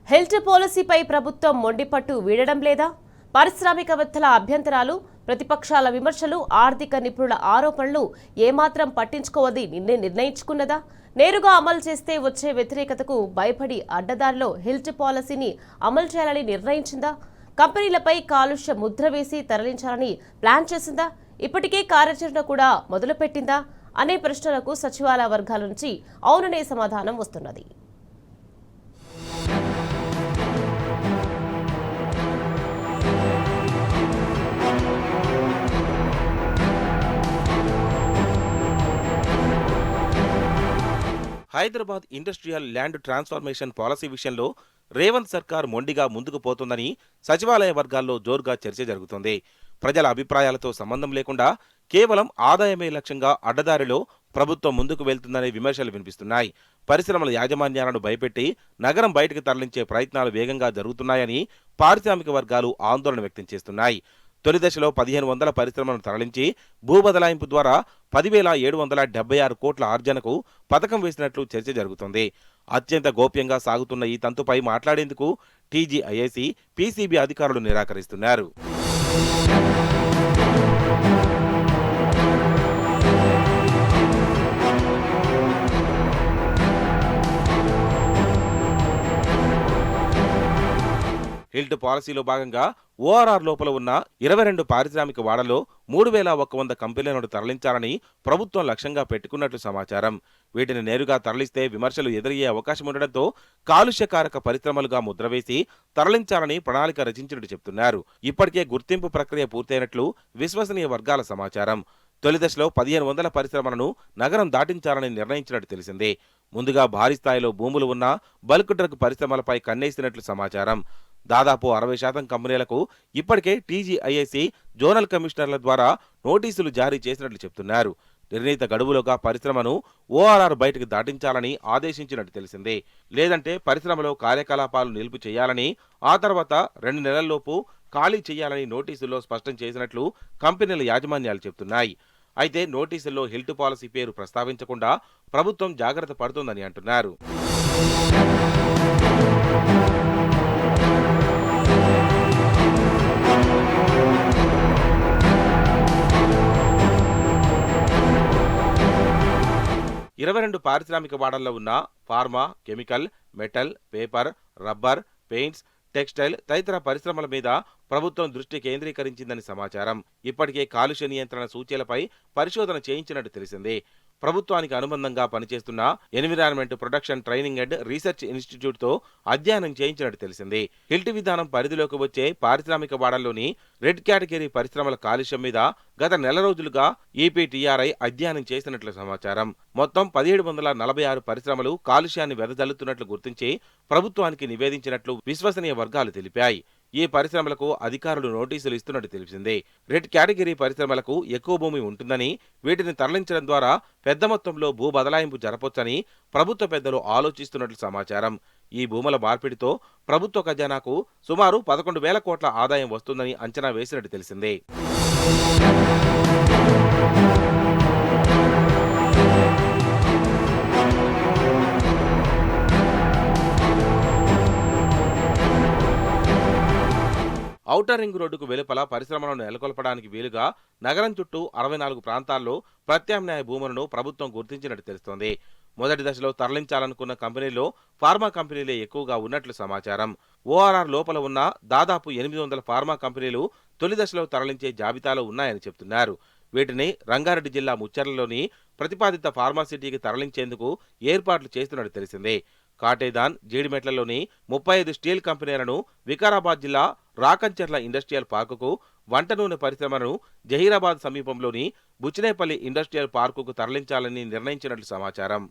Health పాలసీపై ప్రభుత్వం మొండిపట్టు వీడడం లేదా? పారిశ్రామికవేత్తల అభ్యంతరాలు, ప్రతిపక్షాల విమర్శలు, ఆర్థిక నిపుణుల ఆరోపణలు ఏమాత్రం పట్టించుకోవద్ది నిర్ణయించుకున్నదా? నేరుగా అమలు చేస్తే వచ్చే వ్యతిరేకతకు భయపడి అడ్డదారిలో హెల్త్ పాలసీని అమలు చేయాలని నిర్ణయించిందా? కంపెనీలపై కాలుష్య ముద్ర వేసి తరలించాలని ప్లాన్ చేసిందా? ఇప్పటికే కార్యాచరణ కూడా మొదలుపెట్టిందా అనే ప్రశ్నలకు సచివాలయ వర్గాల నుంచి అవుననే సమాధానం వస్తున్నది. Hyderabad industrial land transformation policy విషయంలో రేవంత్ సర్కార్ మొండిగా ముందుకు పోతుందని సచివాలయ వర్గాల్లో జోరుగా చర్చ జరుగుతోంది. ప్రజల అభిప్రాయాలతో సంబంధం లేకుండా కేవలం ఆదాయమే లక్ష్యంగా అడ్డదారిలో ప్రభుత్వం ముందుకు వెళ్తుందనే విమర్శలు వినిపిస్తున్నాయి. పరిశ్రమల యాజమాన్యాలను భయపెట్టి నగరం బయటకు తరలించే ప్రయత్నాలు వేగంగా జరుగుతున్నాయని పారిశ్రామిక వర్గాలు ఆందోళన వ్యక్తం చేస్తున్నాయి. తొలి దశలో 1500 పరిశ్రమలను తరలించి భూబదలాయింపు ద్వారా 10,776 కోట్ల ఆర్జనకు పథకం వేసినట్లు చర్చ జరుగుతోంది. అత్యంత గోప్యంగా సాగుతున్న ఈ తంతుపై మాట్లాడేందుకు టీజీఐఐసీ, పీసీబీ అధికారులు నిరాకరిస్తున్నారు. హెల్త్ పాలసీలో భాగంగా ఓఆర్ఆర్ లోపల ఉన్న 22 పారిశ్రామిక వాడల్లో 3,100 కంపెనీలను తరలించాలని ప్రభుత్వం లక్ష్యంగా పెట్టుకున్నట్లు సమాచారం. వీటిని నేరుగా తరలిస్తే విమర్శలు ఎదురయ్యే అవకాశం ఉండడంతో కాలుష్యకారక పరిశ్రమలుగా ముద్రవేసి తరలించాలని ప్రణాళిక రచించినట్టు చెబుతున్నారు. ఇప్పటికే గుర్తింపు ప్రక్రియ పూర్తయినట్లు విశ్వసనీయ వర్గాల సమాచారం. తొలి దశలో 1,500 పరిశ్రమలను నగరం దాటించాలని నిర్ణయించినట్టు తెలిసింది. ముందుగా భారీ స్థాయిలో భూములు ఉన్న బల్క్ డ్రగ్ పరిశ్రమలపై కన్నేసినట్లు సమాచారం. దాదాపు 60% కంపెనీలకు ఇప్పటికే టీజీఐఐసీ జోనల్ కమిషనర్ల ద్వారా నోటీసులు జారీ చేసినట్లు చెబుతున్నారు. నిర్ణీత గడువులోగా పరిశ్రమను ఓఆర్ఆర్ బయటకు దాటించాలని ఆదేశించినట్టు తెలిసింది. లేదంటే పరిశ్రమలో కార్యకలాపాలు నిలుపు చేయాలని, ఆ తర్వాత 2 నెలల్లోపు ఖాళీ చేయాలని నోటీసుల్లో స్పష్టం చేసినట్లు కంపెనీల యాజమాన్యాలు చెబుతున్నాయి. అయితే నోటీసుల్లో హెల్త్ పాలసీ పేరు ప్రస్తావించకుండా ప్రభుత్వం జాగ్రత్త పడుతోందని అంటున్నారు. ఇరవై 22 పారిశ్రామిక వాడల్లో ఉన్న pharma, chemical, metal, paper, rubber, paints, textile తదితర పరిశ్రమల మీద ప్రభుత్వం దృష్టి కేంద్రీకరించిందని సమాచారం. ఇప్పటికే కాలుష్య నియంత్రణ సూచీలపై పరిశోధన చేయించినట్టు తెలిసింది. ప్రభుత్వానికి అనుబంధంగా పనిచేస్తున్న environment protection training and research institute తో అధ్యయనం చేయించినట్టు తెలిసింది. హిల్ట్ విధానం పరిధిలోకి వచ్చే పారిశ్రామిక వాడల్లోని రెడ్ కేటగిరీ పరిశ్రమల కాలుష్యం మీద గత నెల రోజులుగా ఈపీటీఆర్ఐ అధ్యయనం చేసినట్లు సమాచారం. మొత్తం 1,746 పరిశ్రమలు కాలుష్యాన్ని వెదజల్లుతున్నట్లు గుర్తించి ప్రభుత్వానికి నివేదించినట్లు విశ్వసనీయ వర్గాలు తెలిపాయి. ఈ పరిశ్రమలకు అధికారులు నోటీసులు ఇస్తున్నట్టు తెలిసింది. రెడ్ కేటగిరీ పరిశ్రమలకు ఎక్కువ భూమి ఉంటుందని, వీటిని తరలించడం ద్వారా పెద్ద మొత్తంలో భూ బదలాయింపు జరపొచ్చని ప్రభుత్వ పెద్దలు ఆలోచిస్తున్నట్లు సమాచారం. ఈ భూముల మార్పిడితో ప్రభుత్వ ఖజానాకు సుమారు 11,000 కోట్ల ఆదాయం వస్తుందని అంచనా వేసినట్టు తెలిసింది. ఔటర్ రింగ్ రోడ్డుకు వెలుపల పరిశ్రమలను నెలకొల్పడానికి వీలుగా నగరం చుట్టూ 64 ప్రాంతాల్లో ప్రత్యామ్నాయ భూములను ప్రభుత్వం గుర్తించినట్టు తెలుస్తోంది. మొదటి దశలో తరలించాలనుకున్న కంపెనీల్లో ఫార్మా కంపెనీలే ఎక్కువగా ఉన్నట్లు సమాచారం. ఓఆర్ఆర్ లోపల ఉన్న దాదాపు 800 ఫార్మా కంపెనీలు తొలి దశలో తరలించే జాబితాలో ఉన్నాయని చెబుతున్నారు. వీటిని రంగారెడ్డి జిల్లా ముచ్చర్లలోని ప్రతిపాదిత ఫార్మాసిటీకి తరలించేందుకు ఏర్పాట్లు చేస్తున్నట్టు తెలిసింది. కాటేదాన్, జీడిమెట్లలోని 35 స్టీల్ కంపెనీలను వికారాబాద్ జిల్లా రాకంచెర్ల ఇండస్ట్రియల్ పార్కుకు, వంట నూనె పరిశ్రమను జహీరాబాద్ సమీపంలోని బుచ్చినేపల్లి ఇండస్ట్రియల్ పార్కుకు తరలించాలని నిర్ణయించినట్లు సమాచారం.